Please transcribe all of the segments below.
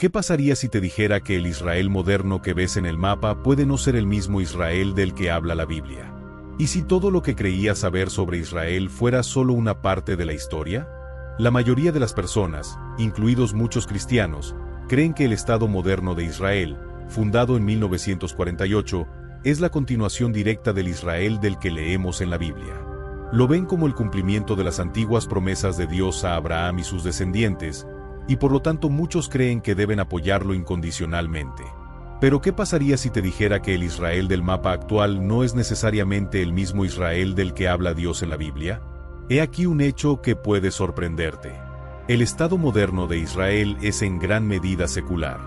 ¿Qué pasaría si te dijera que el Israel moderno que ves en el mapa puede no ser el mismo Israel del que habla la Biblia? ¿Y si todo lo que creías saber sobre Israel fuera solo una parte de la historia? La mayoría de las personas, incluidos muchos cristianos, creen que el Estado moderno de Israel, fundado en 1948, es la continuación directa del Israel del que leemos en la Biblia. Lo ven como el cumplimiento de las antiguas promesas de Dios a Abraham y sus descendientes, y por lo tanto muchos creen que deben apoyarlo incondicionalmente. Pero ¿qué pasaría si te dijera que el Israel del mapa actual no es necesariamente el mismo Israel del que habla Dios en la Biblia? He aquí un hecho que puede sorprenderte. El Estado moderno de Israel es en gran medida secular.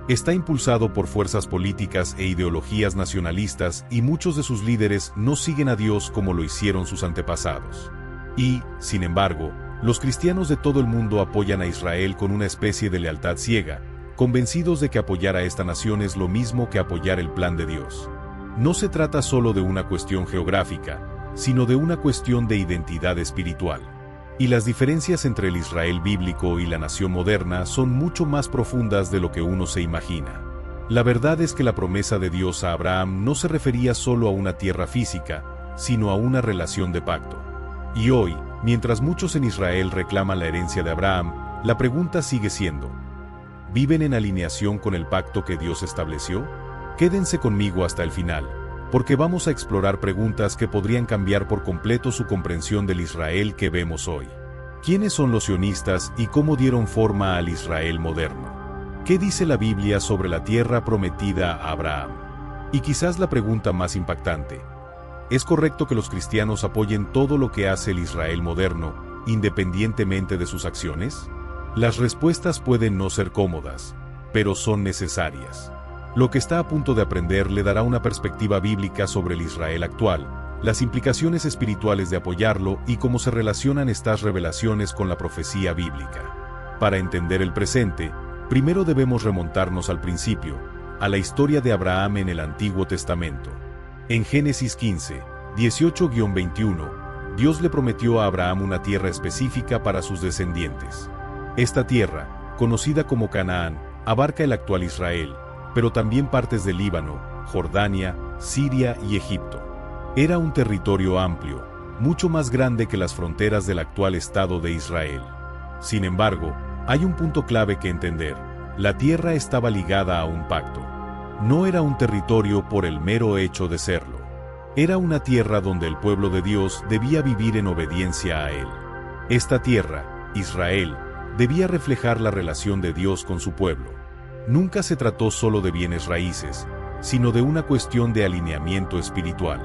Está impulsado por fuerzas políticas e ideologías nacionalistas y muchos de sus líderes no siguen a Dios como lo hicieron sus antepasados. Y, sin embargo, los cristianos de todo el mundo apoyan a Israel con una especie de lealtad ciega, convencidos de que apoyar a esta nación es lo mismo que apoyar el plan de Dios. No se trata solo de una cuestión geográfica, sino de una cuestión de identidad espiritual. Y las diferencias entre el Israel bíblico y la nación moderna son mucho más profundas de lo que uno se imagina. La verdad es que la promesa de Dios a Abraham no se refería solo a una tierra física, sino a una relación de pacto. Y hoy, mientras muchos en Israel reclaman la herencia de Abraham, la pregunta sigue siendo: ¿viven en alineación con el pacto que Dios estableció? Quédense conmigo hasta el final, porque vamos a explorar preguntas que podrían cambiar por completo su comprensión del Israel que vemos hoy. ¿Quiénes son los sionistas y cómo dieron forma al Israel moderno? ¿Qué dice la Biblia sobre la tierra prometida a Abraham? Y quizás la pregunta más impactante: ¿es correcto que los cristianos apoyen todo lo que hace el Israel moderno, independientemente de sus acciones? Las respuestas pueden no ser cómodas, pero son necesarias. Lo que está a punto de aprender le dará una perspectiva bíblica sobre el Israel actual, las implicaciones espirituales de apoyarlo y cómo se relacionan estas revelaciones con la profecía bíblica. Para entender el presente, primero debemos remontarnos al principio, a la historia de Abraham en el Antiguo Testamento. En Génesis 15, 18-21, Dios le prometió a Abraham una tierra específica para sus descendientes. Esta tierra, conocida como Canaán, abarca el actual Israel, pero también partes del Líbano, Jordania, Siria y Egipto. Era un territorio amplio, mucho más grande que las fronteras del actual Estado de Israel. Sin embargo, hay un punto clave que entender: la tierra estaba ligada a un pacto. No era un territorio por el mero hecho de serlo. Era una tierra donde el pueblo de Dios debía vivir en obediencia a Él. Esta tierra, Israel, debía reflejar la relación de Dios con su pueblo. Nunca se trató solo de bienes raíces, sino de una cuestión de alineamiento espiritual.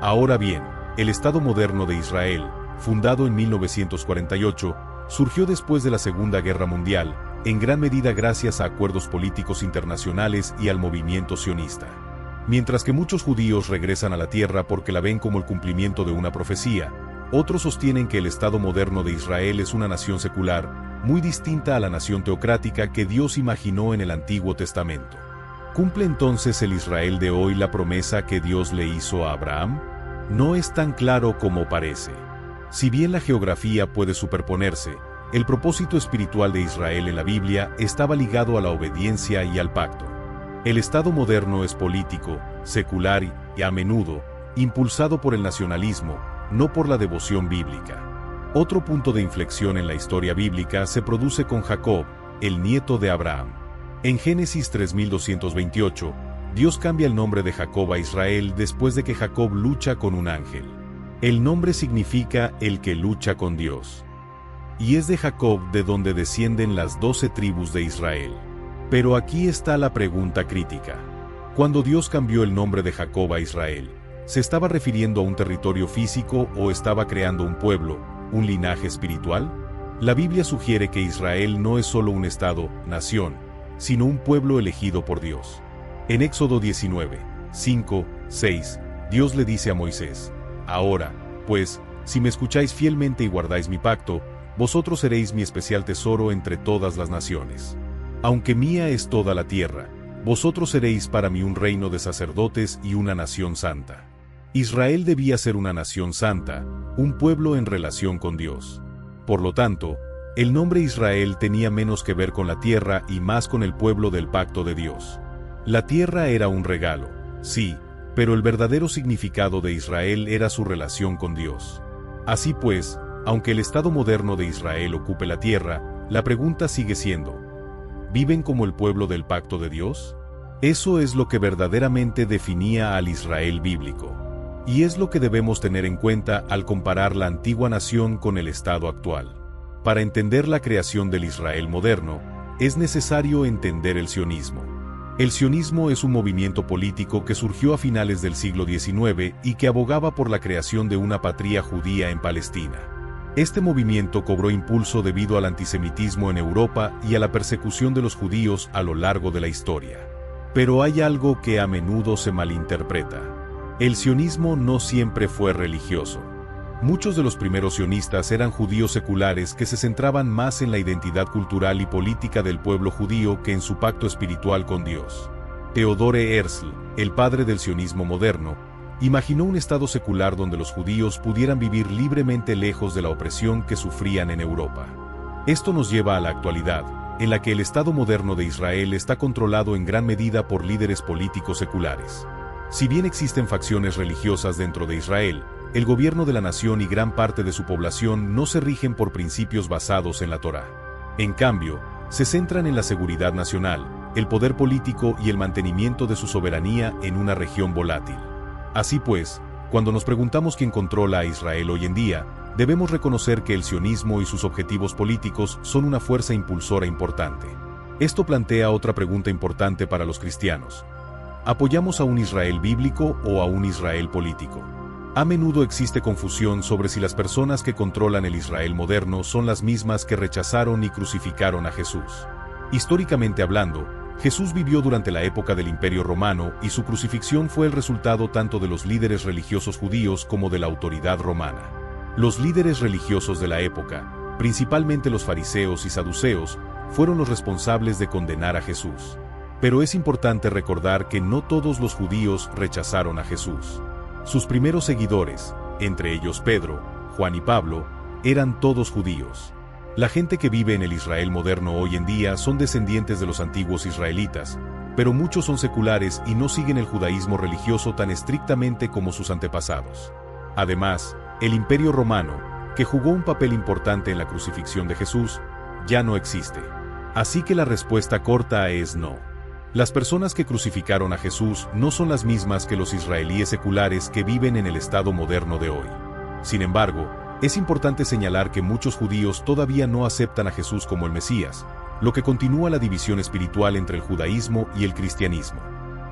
Ahora bien, el Estado moderno de Israel, fundado en 1948, surgió después de la Segunda Guerra Mundial, en gran medida gracias a acuerdos políticos internacionales y al movimiento sionista. Mientras que muchos judíos regresan a la tierra porque la ven como el cumplimiento de una profecía, otros sostienen que el Estado moderno de Israel es una nación secular, muy distinta a la nación teocrática que Dios imaginó en el Antiguo Testamento. ¿Cumple entonces el Israel de hoy la promesa que Dios le hizo a Abraham? No es tan claro como parece. Si bien la geografía puede superponerse, el propósito espiritual de Israel en la Biblia estaba ligado a la obediencia y al pacto. El Estado moderno es político, secular y, a menudo, impulsado por el nacionalismo, no por la devoción bíblica. Otro punto de inflexión en la historia bíblica se produce con Jacob, el nieto de Abraham. En Génesis 3228, Dios cambia el nombre de Jacob a Israel después de que Jacob lucha con un ángel. El nombre significa el que lucha con Dios. Y es de Jacob de donde descienden las 12 tribus de Israel. Pero aquí está la pregunta crítica. Cuando Dios cambió el nombre de Jacob a Israel, ¿se estaba refiriendo a un territorio físico o estaba creando un pueblo, un linaje espiritual? La Biblia sugiere que Israel no es solo un estado, nación, sino un pueblo elegido por Dios. En Éxodo 19, 5, 6, Dios le dice a Moisés: «Ahora, pues, si me escucháis fielmente y guardáis mi pacto, vosotros seréis mi especial tesoro entre todas las naciones. Aunque mía es toda la tierra, vosotros seréis para mí un reino de sacerdotes y una nación santa». Israel debía ser una nación santa, un pueblo en relación con Dios. Por lo tanto, El nombre Israel tenía menos que ver con la tierra y más con el pueblo del pacto de Dios. La tierra era un regalo, sí, pero el verdadero significado de Israel era su relación con Dios. Así pues, aunque el Estado moderno de Israel ocupe la tierra, la pregunta sigue siendo: ¿viven como el pueblo del pacto de Dios? Eso es lo que verdaderamente definía al Israel bíblico. Y es lo que debemos tener en cuenta al comparar la antigua nación con el Estado actual. Para entender la creación del Israel moderno, es necesario entender el sionismo. El sionismo es un movimiento político que surgió a finales del siglo XIX y que abogaba por la creación de una patria judía en Palestina. Este movimiento cobró impulso debido al antisemitismo en Europa y a la persecución de los judíos a lo largo de la historia. Pero hay algo que a menudo se malinterpreta. El sionismo no siempre fue religioso. Muchos de los primeros sionistas eran judíos seculares que se centraban más en la identidad cultural y política del pueblo judío que en su pacto espiritual con Dios. Theodore Herzl, el padre del sionismo moderno, imaginó un estado secular donde los judíos pudieran vivir libremente lejos de la opresión que sufrían en Europa. Esto nos lleva a la actualidad, en la que el Estado moderno de Israel está controlado en gran medida por líderes políticos seculares. Si bien existen facciones religiosas dentro de Israel, el gobierno de la nación y gran parte de su población no se rigen por principios basados en la Torá. En cambio, se centran en la seguridad nacional, el poder político y el mantenimiento de su soberanía en una región volátil. Así pues, cuando nos preguntamos quién controla a Israel hoy en día, debemos reconocer que el sionismo y sus objetivos políticos son una fuerza impulsora importante. Esto plantea otra pregunta importante para los cristianos. ¿Apoyamos a un Israel bíblico o a un Israel político? A menudo existe confusión sobre si las personas que controlan el Israel moderno son las mismas que rechazaron y crucificaron a Jesús. Históricamente hablando, Jesús vivió durante la época del Imperio Romano y su crucifixión fue el resultado tanto de los líderes religiosos judíos como de la autoridad romana. Los líderes religiosos de la época, principalmente los fariseos y saduceos, fueron los responsables de condenar a Jesús. Pero es importante recordar que no todos los judíos rechazaron a Jesús. Sus primeros seguidores, entre ellos Pedro, Juan y Pablo, eran todos judíos. La gente que vive en el Israel moderno hoy en día son descendientes de los antiguos israelitas, pero muchos son seculares y no siguen el judaísmo religioso tan estrictamente como sus antepasados. Además, el Imperio Romano, que jugó un papel importante en la crucifixión de Jesús, ya no existe. Así que la respuesta corta es no. Las personas que crucificaron a Jesús no son las mismas que los israelíes seculares que viven en el Estado moderno de hoy. Sin embargo, es importante señalar que muchos judíos todavía no aceptan a Jesús como el Mesías, lo que continúa la división espiritual entre el judaísmo y el cristianismo.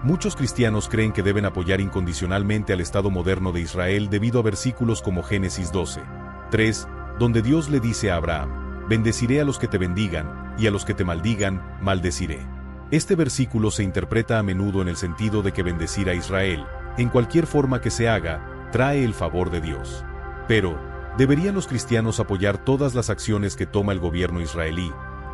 Muchos cristianos creen que deben apoyar incondicionalmente al Estado moderno de Israel debido a versículos como Génesis 12:3, donde Dios le dice a Abraham: «Bendeciré a los que te bendigan, y a los que te maldigan, maldeciré». Este versículo se interpreta a menudo en el sentido de que bendecir a Israel, en cualquier forma que se haga, trae el favor de Dios. Pero, ¿deberían los cristianos apoyar todas las acciones que toma el gobierno israelí,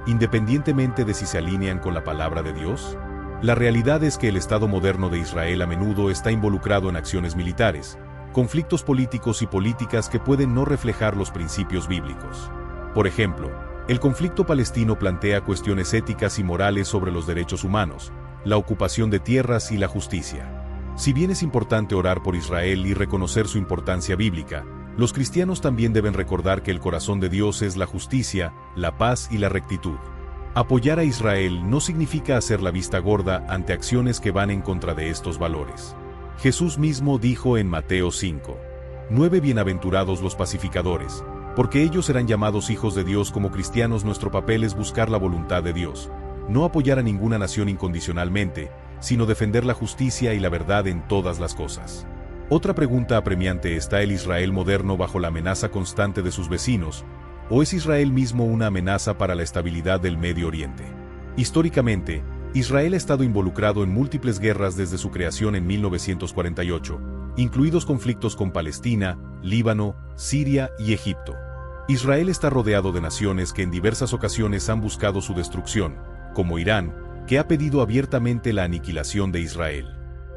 independientemente de si se alinean con la palabra de Dios? La realidad es que el Estado moderno de Israel a menudo está involucrado en acciones militares, conflictos políticos y políticas que pueden no reflejar los principios bíblicos. Por ejemplo, el conflicto palestino plantea cuestiones éticas y morales sobre los derechos humanos, la ocupación de tierras y la justicia. Si bien es importante orar por Israel y reconocer su importancia bíblica, los cristianos también deben recordar que el corazón de Dios es la justicia, la paz y la rectitud. Apoyar a Israel no significa hacer la vista gorda ante acciones que van en contra de estos valores. Jesús mismo dijo en Mateo 5:9: «Bienaventurados los pacificadores, porque ellos serán llamados hijos de Dios». Como cristianos, nuestro papel es buscar la voluntad de Dios, no apoyar a ninguna nación incondicionalmente, sino defender la justicia y la verdad en todas las cosas. Otra pregunta apremiante: ¿está el Israel moderno bajo la amenaza constante de sus vecinos, o es Israel mismo una amenaza para la estabilidad del Medio Oriente? Históricamente, Israel ha estado involucrado en múltiples guerras desde su creación en 1948, incluidos conflictos con Palestina, Líbano, Siria y Egipto. Israel está rodeado de naciones que en diversas ocasiones han buscado su destrucción, como Irán, que ha pedido abiertamente la aniquilación de Israel.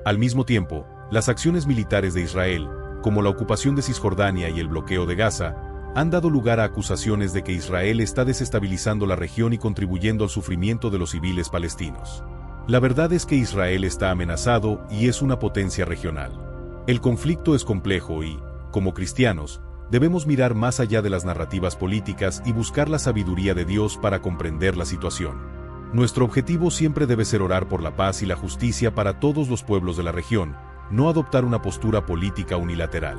Al mismo tiempo, las acciones militares de Israel, como la ocupación de Cisjordania y el bloqueo de Gaza, han dado lugar a acusaciones de que Israel está desestabilizando la región y contribuyendo al sufrimiento de los civiles palestinos. La verdad es que Israel está amenazado y es una potencia regional. El conflicto es complejo y, como cristianos, debemos mirar más allá de las narrativas políticas y buscar la sabiduría de Dios para comprender la situación. Nuestro objetivo siempre debe ser orar por la paz y la justicia para todos los pueblos de la región, no adoptar una postura política unilateral.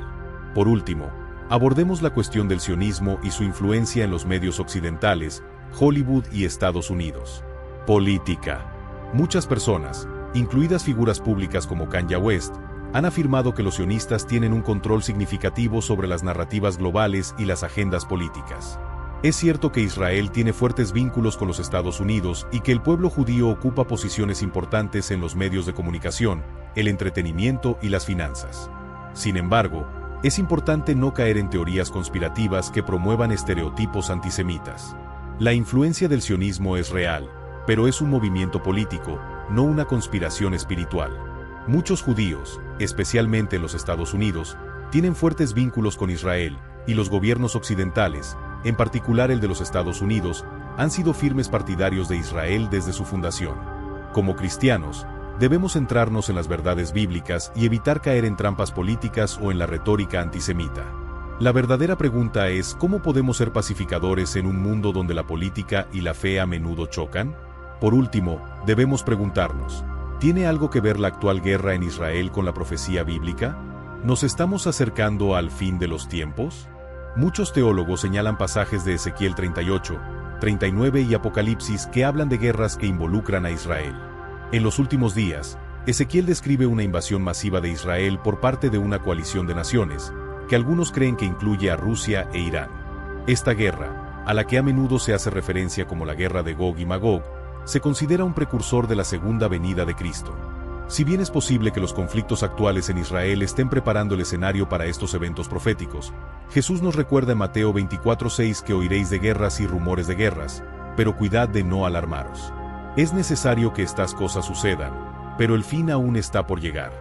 Por último, abordemos la cuestión del sionismo y su influencia en los medios occidentales, Hollywood y Estados Unidos. Política. Muchas personas, incluidas figuras públicas como Kanye West, han afirmado que los sionistas tienen un control significativo sobre las narrativas globales y las agendas políticas. Es cierto que Israel tiene fuertes vínculos con los Estados Unidos y que el pueblo judío ocupa posiciones importantes en los medios de comunicación, el entretenimiento y las finanzas. Sin embargo, es importante no caer en teorías conspirativas que promuevan estereotipos antisemitas. La influencia del sionismo es real, pero es un movimiento político, no una conspiración espiritual. Muchos judíos, especialmente en los Estados Unidos, tienen fuertes vínculos con Israel, y los gobiernos occidentales, en particular el de los Estados Unidos, han sido firmes partidarios de Israel desde su fundación. Como cristianos, debemos centrarnos en las verdades bíblicas y evitar caer en trampas políticas o en la retórica antisemita. La verdadera pregunta es: ¿cómo podemos ser pacificadores en un mundo donde la política y la fe a menudo chocan? Por último, debemos preguntarnos: ¿tiene algo que ver la actual guerra en Israel con la profecía bíblica? ¿Nos estamos acercando al fin de los tiempos? Muchos teólogos señalan pasajes de Ezequiel 38, 39 y Apocalipsis que hablan de guerras que involucran a Israel. En los últimos días, Ezequiel describe una invasión masiva de Israel por parte de una coalición de naciones, que algunos creen que incluye a Rusia e Irán. Esta guerra, a la que a menudo se hace referencia como la guerra de Gog y Magog, se considera un precursor de la segunda venida de Cristo. Si bien es posible que los conflictos actuales en Israel estén preparando el escenario para estos eventos proféticos, Jesús nos recuerda en Mateo 24:6 que oiréis de guerras y rumores de guerras, pero cuidad de no alarmaros. Es necesario que estas cosas sucedan, pero el fin aún está por llegar.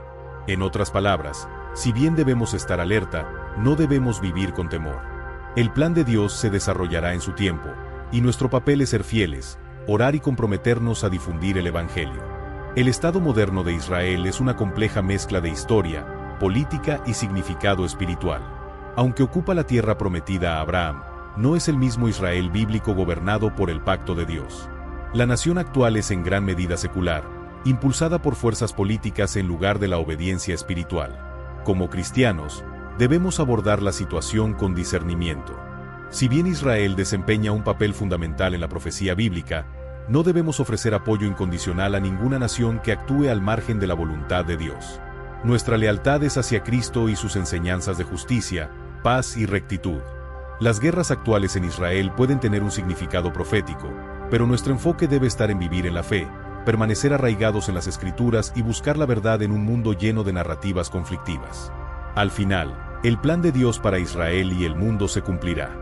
En otras palabras, si bien debemos estar alerta, no debemos vivir con temor. El plan de Dios se desarrollará en su tiempo, y nuestro papel es ser fieles, orar y comprometernos a difundir el Evangelio. El Estado moderno de Israel es una compleja mezcla de historia, política y significado espiritual. Aunque ocupa la tierra prometida a Abraham, no es el mismo Israel bíblico gobernado por el pacto de Dios. La nación actual es en gran medida secular, impulsada por fuerzas políticas en lugar de la obediencia espiritual. Como cristianos, debemos abordar la situación con discernimiento. Si bien Israel desempeña un papel fundamental en la profecía bíblica, no debemos ofrecer apoyo incondicional a ninguna nación que actúe al margen de la voluntad de Dios. Nuestra lealtad es hacia Cristo y sus enseñanzas de justicia, paz y rectitud. Las guerras actuales en Israel pueden tener un significado profético, pero nuestro enfoque debe estar en vivir en la fe, permanecer arraigados en las Escrituras y buscar la verdad en un mundo lleno de narrativas conflictivas. Al final, el plan de Dios para Israel y el mundo se cumplirá.